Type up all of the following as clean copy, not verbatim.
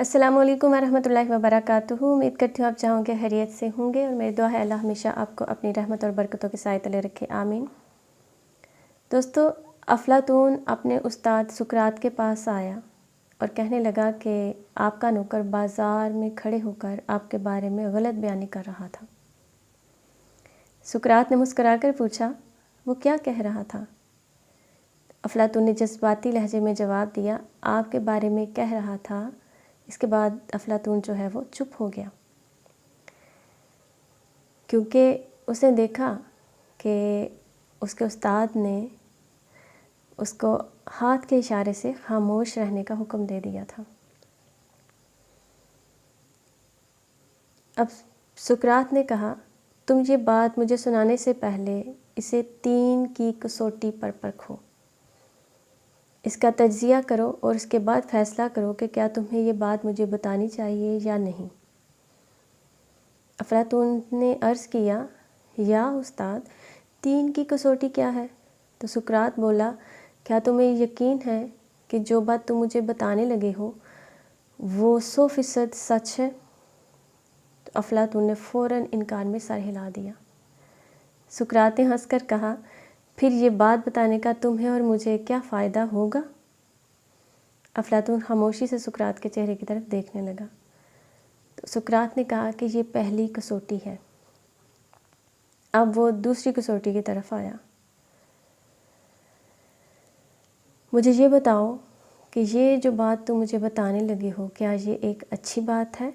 السلام علیکم ورحمۃ اللہ وبرکاتہ۔ امید کرتی ہوں آپ چاہوں کہ خیریت سے ہوں گے، اور میری دعا ہے اللہ ہمیشہ آپ کو اپنی رحمت اور برکتوں کے سائے تلے رکھے، آمین۔ دوستو، افلاطون اپنے استاد سقراط کے پاس آیا اور کہنے لگا کہ آپ کا نوکر بازار میں کھڑے ہو کر آپ کے بارے میں غلط بیانی کر رہا تھا۔ سقراط نے مسکرا کر پوچھا، وہ کیا کہہ رہا تھا؟ افلاطون نے جذباتی لہجے میں جواب دیا، آپ کے بارے میں کہہ رہا تھا۔ اس کے بعد افلاطون جو ہے وہ چپ ہو گیا، کیونکہ اس نے دیکھا کہ اس کے استاد نے اس کو ہاتھ کے اشارے سے خاموش رہنے کا حکم دے دیا تھا۔ اب سقراط نے کہا، تم یہ بات مجھے سنانے سے پہلے اسے 3 کی کسوٹی پر پرکھو، اس کا تجزیہ کرو اور اس کے بعد فیصلہ کرو کہ کیا تمہیں یہ بات مجھے بتانی چاہیے یا نہیں۔ افلاطون نے عرض کیا، یا استاد، 3 کی کسوٹی کیا ہے؟ تو سقراط بولا، کیا تمہیں یقین ہے کہ جو بات تم مجھے بتانے لگے ہو وہ 100% سچ ہے؟ تو افلاطون نے فوراً انکار میں سر ہلا دیا۔ سقراط نے ہنس کر کہا، پھر یہ بات بتانے کا تمہیں اور مجھے کیا فائدہ ہوگا؟ افلاطون خاموشی سے سقراط کے چہرے کی طرف دیکھنے لگا۔ تو سقراط نے کہا کہ یہ پہلی کسوٹی ہے۔ اب وہ دوسری کسوٹی کی طرف آیا۔ مجھے یہ بتاؤ کہ یہ جو بات تم مجھے بتانے لگے ہو، کیا یہ ایک اچھی بات ہے؟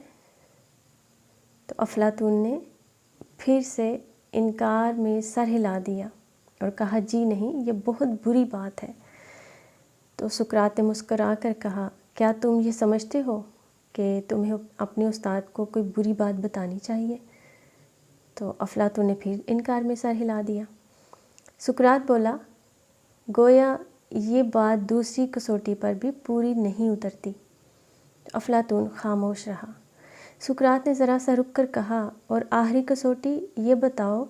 تو افلاطون نے پھر سے انکار میں سر ہلا دیا اور کہا، جی نہیں، یہ بہت بری بات ہے۔ تو سقراط نے مسکرا کر کہا، کیا تم یہ سمجھتے ہو کہ تمہیں اپنے استاد کو کوئی بری بات بتانی چاہیے؟ تو افلاطون نے پھر انکار میں سر ہلا دیا۔ سقراط بولا، گویا یہ بات دوسری کسوٹی پر بھی پوری نہیں اترتی۔ تو افلاطون خاموش رہا۔ سقراط نے ذرا سا رک کر کہا، اور آخری کسوٹی، یہ بتاؤ،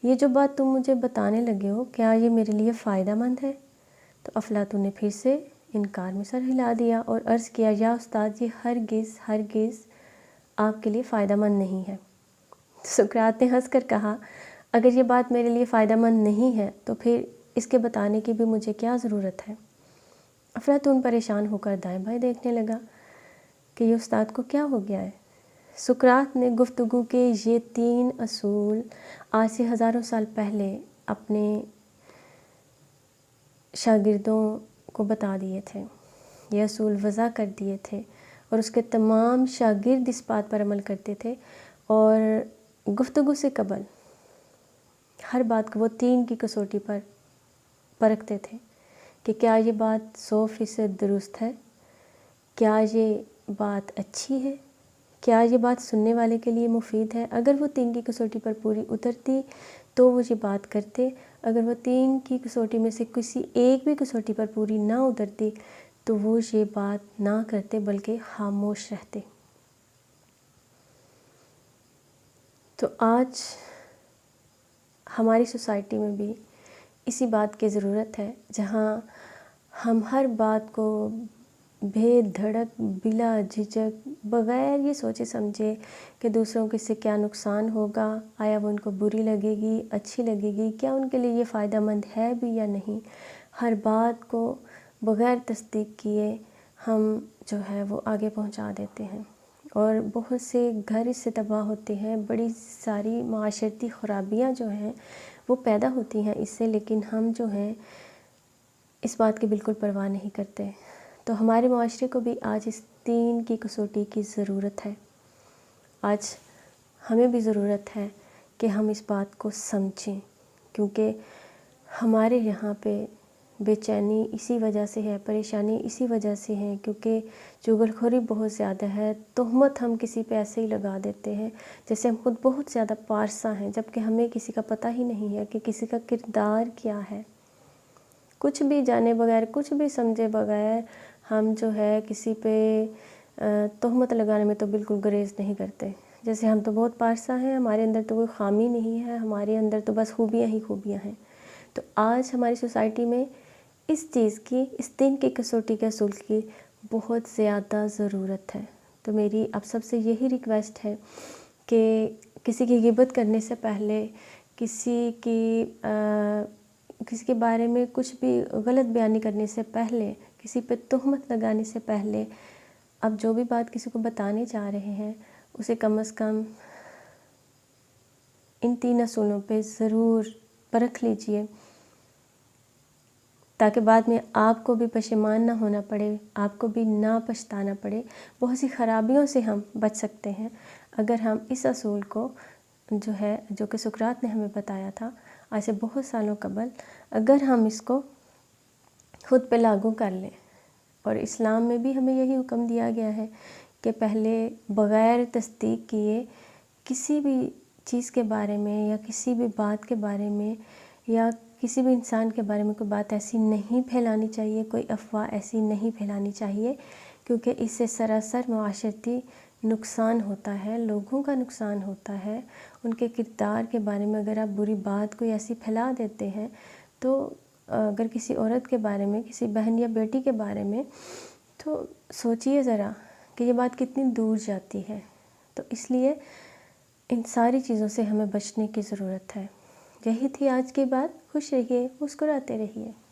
یہ جو بات تم مجھے بتانے لگے ہو، کیا یہ میرے لیے فائدہ مند ہے؟ تو افلاطون نے پھر سے انکار میں سر ہلا دیا اور عرض کیا، یا استاد، یہ ہرگز آپ کے لیے فائدہ مند نہیں ہے۔ سقراط نے ہنس کر کہا، اگر یہ بات میرے لیے فائدہ مند نہیں ہے تو پھر اس کے بتانے کی بھی مجھے کیا ضرورت ہے؟ افلاطون پریشان ہو کر دائیں بائیں دیکھنے لگا کہ یہ استاد کو کیا ہو گیا ہے۔ سقراط نے گفتگو کے یہ 3 اصول آج سے ہزاروں سال پہلے اپنے شاگردوں کو بتا دیے تھے، یہ اصول وضع کر دیے تھے، اور اس کے تمام شاگرد اس بات پر عمل کرتے تھے، اور گفتگو سے قبل ہر بات کو وہ 3 کی کسوٹی پر پرکھتے تھے کہ کیا یہ بات 100% درست ہے؟ کیا یہ بات اچھی ہے؟ کیا یہ بات سننے والے کے لیے مفید ہے؟ اگر وہ 3 کی کسوٹی پر پوری اترتی تو وہ یہ بات کرتے، اگر وہ 3 کی کسوٹی میں سے کسی ایک بھی کسوٹی پر پوری نہ اترتی تو وہ یہ بات نہ کرتے بلکہ خاموش رہتے۔ تو آج ہماری سوسائٹی میں بھی اسی بات کی ضرورت ہے، جہاں ہم ہر بات کو بے دھڑک، بلا جھجک، بغیر یہ سوچے سمجھے کہ دوسروں کے سے کیا نقصان ہوگا، آیا وہ ان کو بری لگے گی، اچھی لگے گی، کیا ان کے لیے یہ فائدہ مند ہے بھی یا نہیں، ہر بات کو بغیر تصدیق کیے ہم جو ہے وہ آگے پہنچا دیتے ہیں، اور بہت سے گھر اس سے تباہ ہوتے ہیں، بڑی ساری معاشرتی خرابیاں جو ہیں وہ پیدا ہوتی ہیں اس سے، لیکن ہم جو ہیں اس بات کی بالکل پرواہ نہیں کرتے۔ تو ہمارے معاشرے کو بھی آج اس 3 کی کسوٹی کی ضرورت ہے۔ آج ہمیں بھی ضرورت ہے کہ ہم اس بات کو سمجھیں، کیونکہ ہمارے یہاں پہ بے چینی اسی وجہ سے ہے، پریشانی اسی وجہ سے ہے، کیونکہ چغل خوری بہت زیادہ ہے۔ تہمت ہم کسی پہ ایسے ہی لگا دیتے ہیں جیسے ہم خود بہت زیادہ پارسا ہیں، جبکہ ہمیں کسی کا پتہ ہی نہیں ہے کہ کسی کا کردار کیا ہے۔ کچھ بھی جانے بغیر، کچھ بھی سمجھے بغیر ہم جو ہے کسی پہ تہمت لگانے میں تو بالکل گریز نہیں کرتے، جیسے ہم تو بہت پارسا ہیں، ہمارے اندر تو کوئی خامی نہیں ہے، ہمارے اندر تو بس خوبیاں ہی خوبیاں ہیں۔ تو آج ہماری سوسائٹی میں اس چیز کی، اس 3 کی کسوٹی کے اصول کی بہت زیادہ ضرورت ہے۔ تو میری آپ سب سے یہی ریکویسٹ ہے کہ کسی کی غیبت کرنے سے پہلے، کسی کے بارے میں کچھ بھی غلط بیانی کرنے سے پہلے، کسی پہ تہمت لگانے سے پہلے، اب جو بھی بات کسی کو بتانے جا رہے ہیں اسے کم از کم ان 3 اصولوں پہ ضرور پرکھ لیجئے، تاکہ بعد میں آپ کو بھی پشیمان نہ ہونا پڑے، آپ کو بھی نہ پچھتانا پڑے۔ بہت سی خرابیوں سے ہم بچ سکتے ہیں اگر ہم اس اصول کو جو کہ سقراط نے ہمیں بتایا تھا آج سے بہت سالوں قبل، اگر ہم اس کو خود پہ لاگو کر لیں۔ اور اسلام میں بھی ہمیں یہی حکم دیا گیا ہے کہ پہلے بغیر تصدیق کیے کسی بھی چیز کے بارے میں یا کسی بھی بات کے بارے میں یا کسی بھی انسان کے بارے میں کوئی بات ایسی نہیں پھیلانی چاہیے، کوئی افواہ ایسی نہیں پھیلانی چاہیے، کیونکہ اس سے سراسر معاشرتی نقصان ہوتا ہے، لوگوں کا نقصان ہوتا ہے۔ ان کے کردار کے بارے میں اگر آپ بری بات کوئی ایسی پھیلا دیتے ہیں تو اگر کسی عورت کے بارے میں، کسی بہن یا بیٹی کے بارے میں، تو سوچئے ذرا کہ یہ بات کتنی دور جاتی ہے۔ تو اس لیے ان ساری چیزوں سے ہمیں بچنے کی ضرورت ہے۔ یہی تھی آج کی بات۔ خوش رہیے، مسکراتے رہیے۔